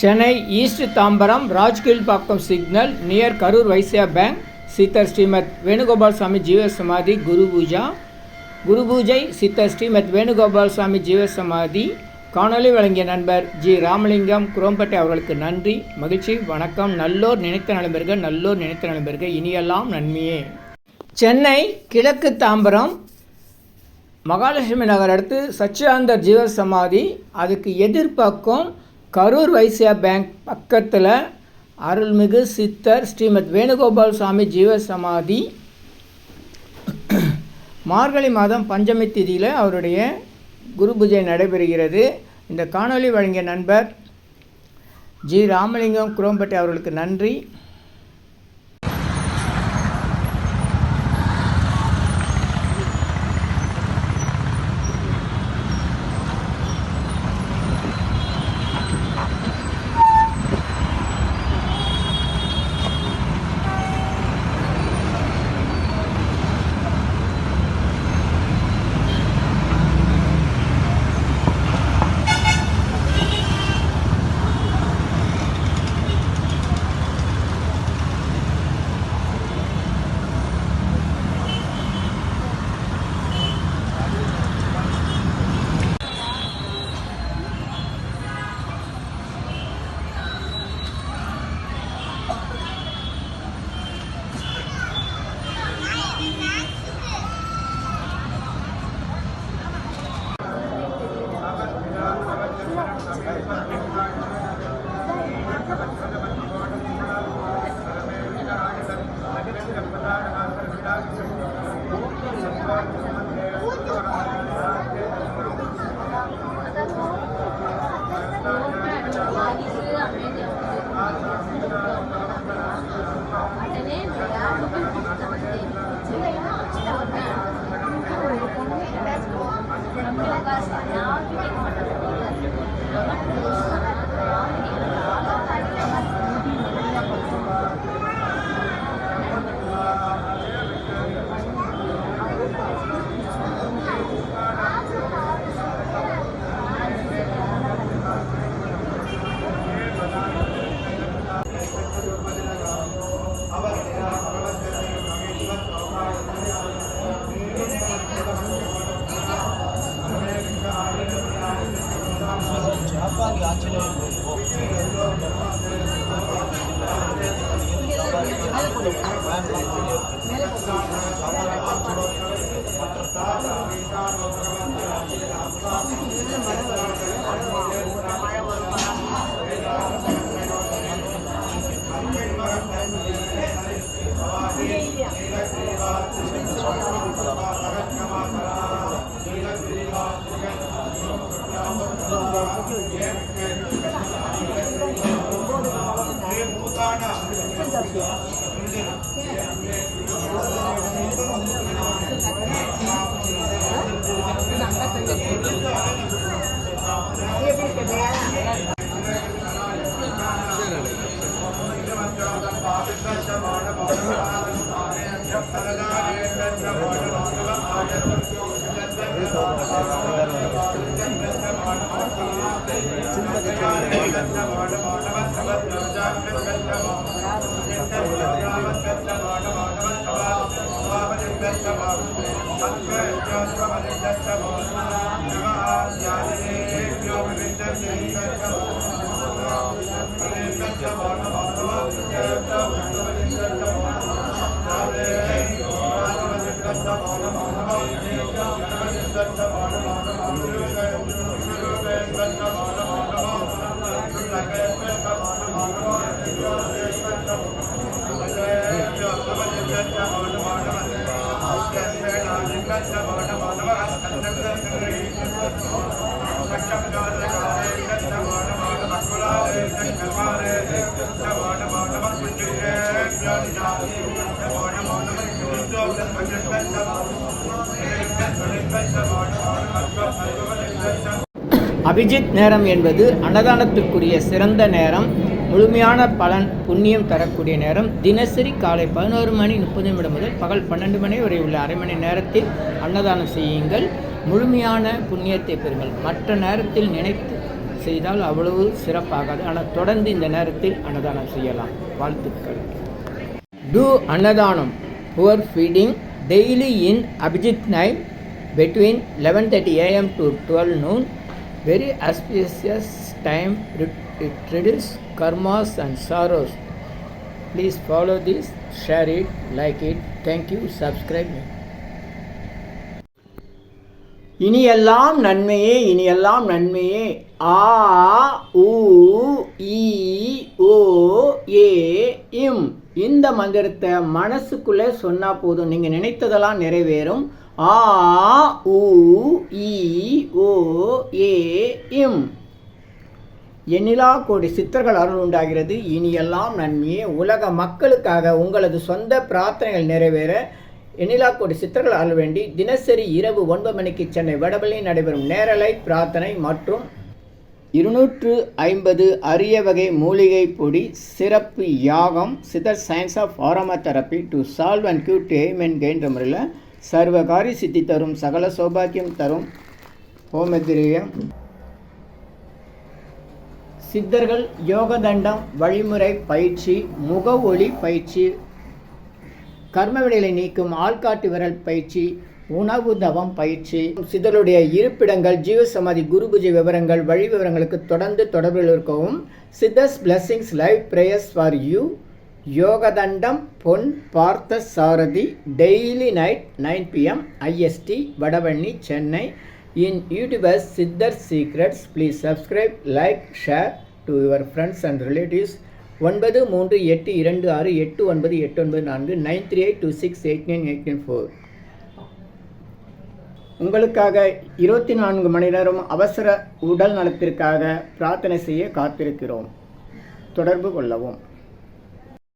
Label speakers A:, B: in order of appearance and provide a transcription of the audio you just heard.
A: Chennai east Tambaram Rajkilpakkam signal near Karur Vysya bank Siddhar Srimath Venugopal சுவாமி ஜீவ சமாதி குரு பூஜை சித்தர் ஸ்ரீமத் வேணுகோபால் சுவாமி ஜீவ சமாதி காணொலி வழங்கிய நண்பர் ஜி ராமலிங்கம் குரோம்பேட்டை அவர்களுக்கு நன்றி, மகிழ்ச்சி, வணக்கம். நல்லோர் நினைத்த நலம்பெறுக இனியெல்லாம் நன்மையே. சென்னை கிழக்கு தாம்பரம் மகாலட்சுமி நகர் அடுத்து சச்சிதானந்தர் ஜீவ சமாதி, அதுக்கு எதிர்பக்கம் கரூர் வைசியா பேங்க் பக்கத்தில் அருள்மிகு சித்தர் ஸ்ரீமத் வேணுகோபால் சுவாமி ஜீவ சமாதி. மார்கழி மாதம் பஞ்சமி திதியில் அவருடைய குரு பூஜை நடைபெறுகிறது. இந்த காணொளி வழங்கிய நண்பர் ஜி ராமலிங்கம் குரோம்பேட்டை அவர்களுக்கு நன்றி. அபிஜித் நேரம் என்பது அன்னதானத்திற்குரிய சிறந்த நேரம், முழுமையான பலன் புண்ணியம் தரக்கூடிய நேரம். தினசரி காலை 11:30 முதல் பகல் 12 மணி வரை உள்ள அரை மணி நேரத்தில் அன்னதானம் செய்யுங்கள், முழுமையான புண்ணியத்தை பெறுங்கள். மற்ற நேரத்தில் நினைத்து செய்தால் அவ்வளவு சிறப்பாகாது. ஆனால் தொடர்ந்து இந்த நேரத்தில் அன்னதானம் செய்யலாம். வாழ்த்துக்கள். Do அன்னதானம் poor feeding daily in Abhijit night between 11:30 a.m. to 12 noon. Very auspicious time. It reduces karmas and sorrows. Please follow this, share it, like it. Thank you. Subscribe me. இனியெல்லாம் நன்மையே, இனியெல்லாம் நன்மையே. ஆ உ ஈ ஓ ஏ இம். இந்த மந்திரத்தை மனசுக்குள்ளே சொன்னால் போதும், நீங்கள் நினைத்ததெல்லாம் நிறைவேறும். ஆ உ ஈ ஓ ஏ இம். எண்ணிலா கோடி சித்தர்கள் அருள் உண்டாகிறது. இனியெல்லாம் நன்மையே. உலக மக்களுக்காக உங்களது சொந்த பிரார்த்தனைகள் நிறைவேற எண்ணிலா கோடி சித்தர்கள் அருள் வேண்டி தினசரி இரவு 9 மணிக்கு சென்னை வடபழனியில் நடைபெறும் நேரலை பிரார்த்தனை மற்றும் 250 அரிய வகை மூலிகை பொடி சிறப்பு யாகம் Siddhar science of aromatherapy to solve and cure to aim and gain முறையில் சர்வகாரி சித்தி தரும், சகல சௌபாக்கியம் தரும் ஹோமதிரியம் சித்தர்கள் யோகதண்டம் வழிமுறை பயிற்சி, முக ஒளி பயிற்சி, கர்மவினைகளை நீக்கும் ஆள்காட்டு விரல் பயிற்சி, உணவு தவம் பயிற்சி, சித்தருடைய இருப்பிடங்கள், ஜீவசமாதி, குரு பூஜை விவரங்கள், வழி விவரங்களுக்கு தொடர்ந்து தொடர்பில் இருக்கவும். Siddhars blessings live prayers for you. யோகதண்டம் Pon Parthasarathy daily night 9 PM IST Vadapalani Chennai. In YouTubers Siddhar secrets. Please subscribe, like, share to your friends and relatives. 9382289894 9382689894. உங்களுக்காக 24 மணி நேரம் அவசர உடல் நலத்திற்காக பிரார்த்தனை செய்ய காத்திருக்கிறோம். தொடர்பு கொள்ளவும்.